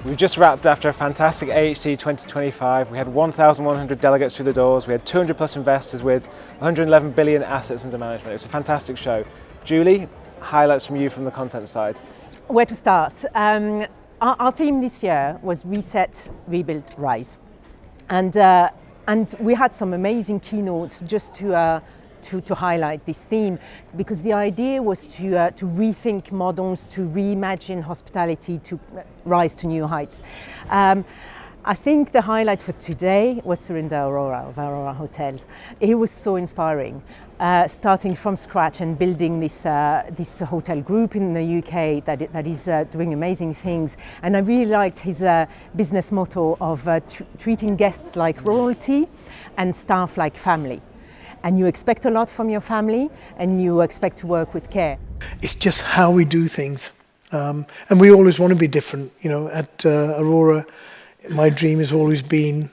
We've just wrapped after a fantastic AHC 2025. We had 1,100 delegates through the doors. We had 200 plus investors with 111 billion assets under management. It was a fantastic show. Julie, highlights from you from the content side. Where to start? Our theme this year was Reset, Rebuild, Rise. And we had some amazing keynotes just to highlight this theme, because the idea was to rethink models, to reimagine hospitality, to rise to new heights. I think the highlight for today was Surinder Arora of Aurora Hotels. It was so inspiring, starting from scratch and building this hotel group in the UK that is doing amazing things. And I really liked his business motto of treating guests like royalty and staff like family. And you expect a lot from your family, and you expect to work with care. It's just how we do things. And we always want to be different. You know, at Aurora, my dream has always been,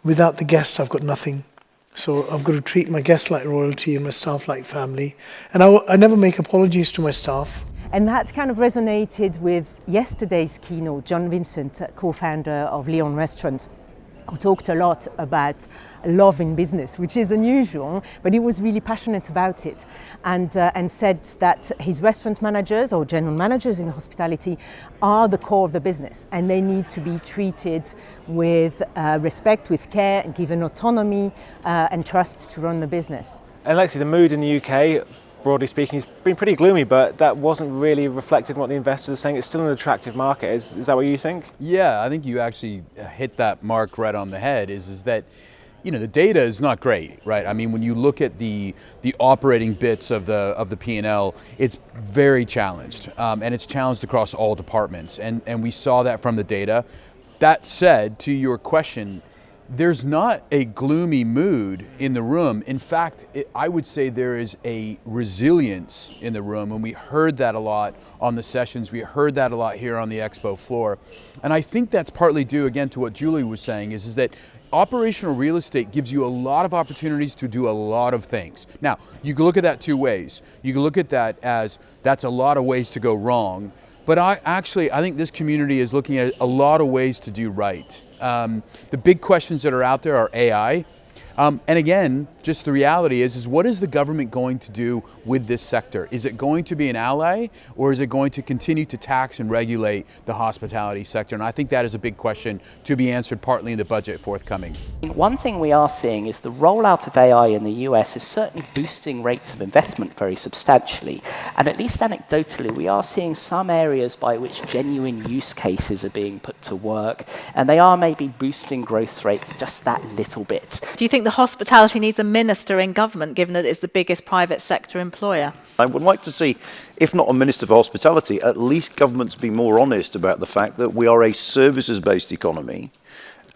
without the guests, I've got nothing. So I've got to treat my guests like royalty and my staff like family. And I never make apologies to my staff. And that kind of resonated with yesterday's keynote, John Vincent, co-founder of Leon Restaurant, who talked a lot about love in business, which is unusual, but he was really passionate about it, and said that his restaurant managers or general managers in hospitality are the core of the business, and they need to be treated with respect, with care, and given autonomy and trust to run the business. And Lexi, the mood in the UK, broadly speaking, has been pretty gloomy, but that wasn't really reflected in what the investors are saying. It's still an attractive market. Is that what you think? Yeah, I think you actually hit that mark right on the head, is that the data is not great, right? I mean, when you look at the operating bits of the P&L, it's very challenged, and it's challenged across all departments, and we saw that from the data. That said, to your question, there's not a gloomy mood in the room. In fact, I would say there is a resilience in the room, and we heard that a lot on the sessions. We heard that a lot here on the expo floor. And I think that's partly due, again, to what Julie was saying, is that operational real estate gives you a lot of opportunities to do a lot of things. Now, you can look at that two ways. You can look at that as that's a lot of ways to go wrong, but I think this community is looking at a lot of ways to do right. The big questions that are out there are AI. And again, just the reality is what is the government going to do with this sector? Is it going to be an ally, or is it going to continue to tax and regulate the hospitality sector? And I think that is a big question to be answered partly in the budget forthcoming. One thing we are seeing is the rollout of AI in the US is certainly boosting rates of investment very substantially. And at least anecdotally, we are seeing some areas by which genuine use cases are being put to work, and they are maybe boosting growth rates just that little bit. Do you think the hospitality needs a minister in government, given that it's the biggest private sector employer? I would like to see, if not a minister for hospitality, at least governments be more honest about the fact that we are a services-based economy,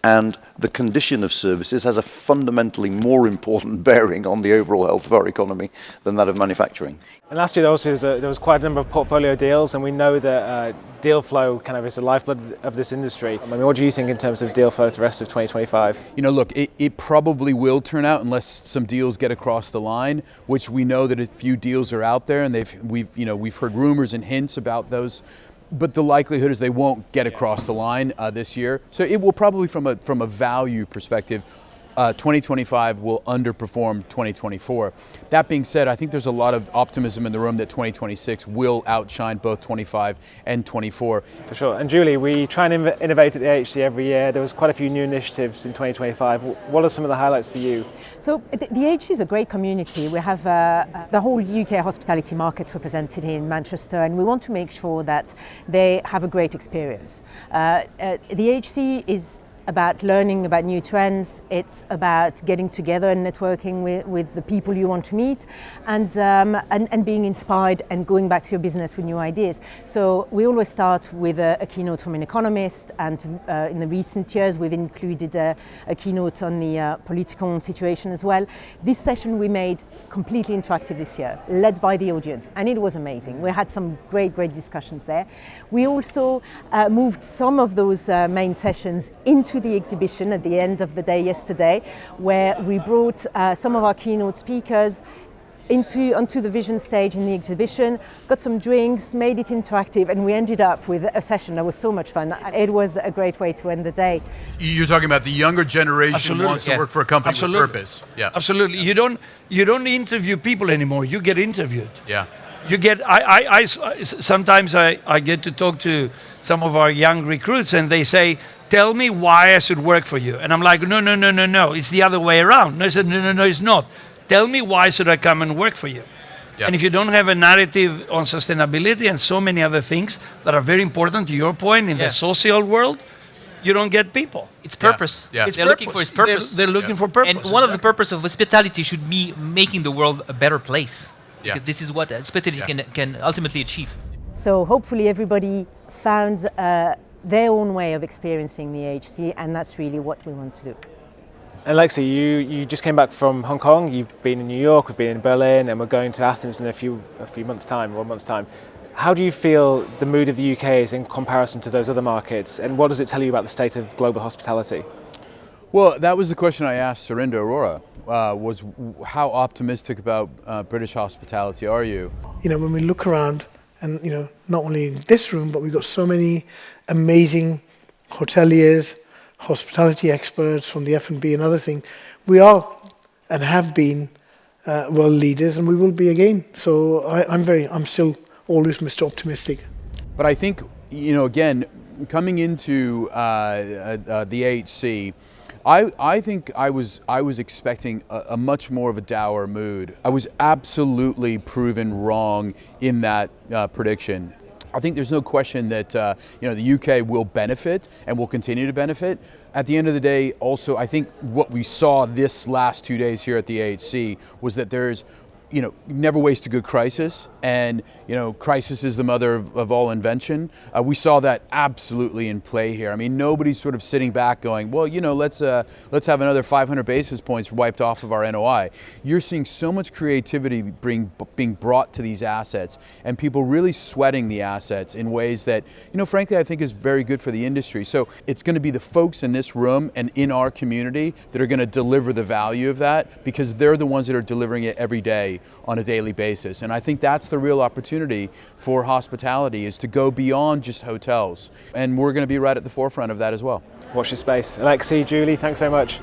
and the condition of services has a fundamentally more important bearing on the overall health of our economy than that of manufacturing. And last year there was quite a number of portfolio deals, and we know that deal flow kind of is the lifeblood of this industry. I mean, what do you think in terms of deal flow for the rest of 2025? Look, it probably will turn out unless some deals get across the line, which we know that a few deals are out there, and we've heard rumors and hints about those. But the likelihood is they won't get across the line this year. So it will probably, from a value perspective, 2025 will underperform 2024. That being said, I think there's a lot of optimism in the room that 2026 will outshine both 25 and 24. For sure. And Julie, we try and innovate at the AHC every year. There was quite a few new initiatives in 2025. What are some of the highlights for you? So the AHC is a great community. We have the whole UK hospitality market represented in Manchester, and we want to make sure that they have a great experience. The AHC is about learning about new trends. It's about getting together and networking with the people you want to meet, and being inspired and going back to your business with new ideas. So we always start with a keynote from an economist, and in the recent years we've included a keynote on the political situation as well. This session we made completely interactive this year, led by the audience, and it was amazing. We had some great discussions there. We also moved some of those main sessions into the exhibition at the end of the day yesterday, where we brought some of our keynote speakers onto the vision stage in the exhibition, got some drinks, made it interactive, and we ended up with a session that was so much fun. It was a great way to end the day. You're talking about the younger generation Absolutely. wants to work for a company Absolutely. with purpose. Yeah. Absolutely. You don't interview people anymore. You get interviewed. Yeah. You get. Sometimes I get to talk to some of our young recruits, and they say, "Tell me why I should work for you." And I'm like, "No. It's the other way around." No, I said, "No, it's not. Tell me why should I come and work for you." Yeah. And if you don't have a narrative on sustainability and so many other things that are very important to your point in the social world, you don't get people. It's purpose. Yeah. It's They're looking for its purpose. They're looking for purpose. And one of the purpose of hospitality should be making the world a better place. Yeah. Because this is what hospitality can ultimately achieve. So hopefully everybody found their own way of experiencing the AHC, and that's really what we want to do. And Lexi, you just came back from Hong Kong. You've been in New York, we've been in Berlin, and we're going to Athens in a few months' time, 1 month's time. How do you feel the mood of the UK is in comparison to those other markets, and what does it tell you about the state of global hospitality? Well, that was the question I asked Surinder Arora, was how optimistic about British hospitality are you? You know, when we look around, and you know, not only in this room, but we've got so many amazing hoteliers, hospitality experts from the F&B and other things. We are and have been world leaders, and we will be again. So I'm still always Mr. Optimistic. But I think, you know, again, coming into the AHC, I think I was expecting a much more of a dour mood. I was absolutely proven wrong in that prediction. I think there's no question that the UK will benefit and will continue to benefit. At the end of the day, also, I think what we saw this last 2 days here at the AHC was that there's never waste a good crisis, and crisis is the mother of all invention. We saw that absolutely in play here. I mean, nobody's sort of sitting back going, well, let's have another 500 basis points wiped off of our NOI. You're seeing so much creativity being brought to these assets, and people really sweating the assets in ways that, frankly, I think is very good for the industry. So it's going to be the folks in this room and in our community that are going to deliver the value of that, because they're the ones that are delivering it every day on a daily basis. And I think that's the real opportunity for hospitality, is to go beyond just hotels. And we're going to be right at the forefront of that as well. Watch your space. Alexi, Julie, thanks very much.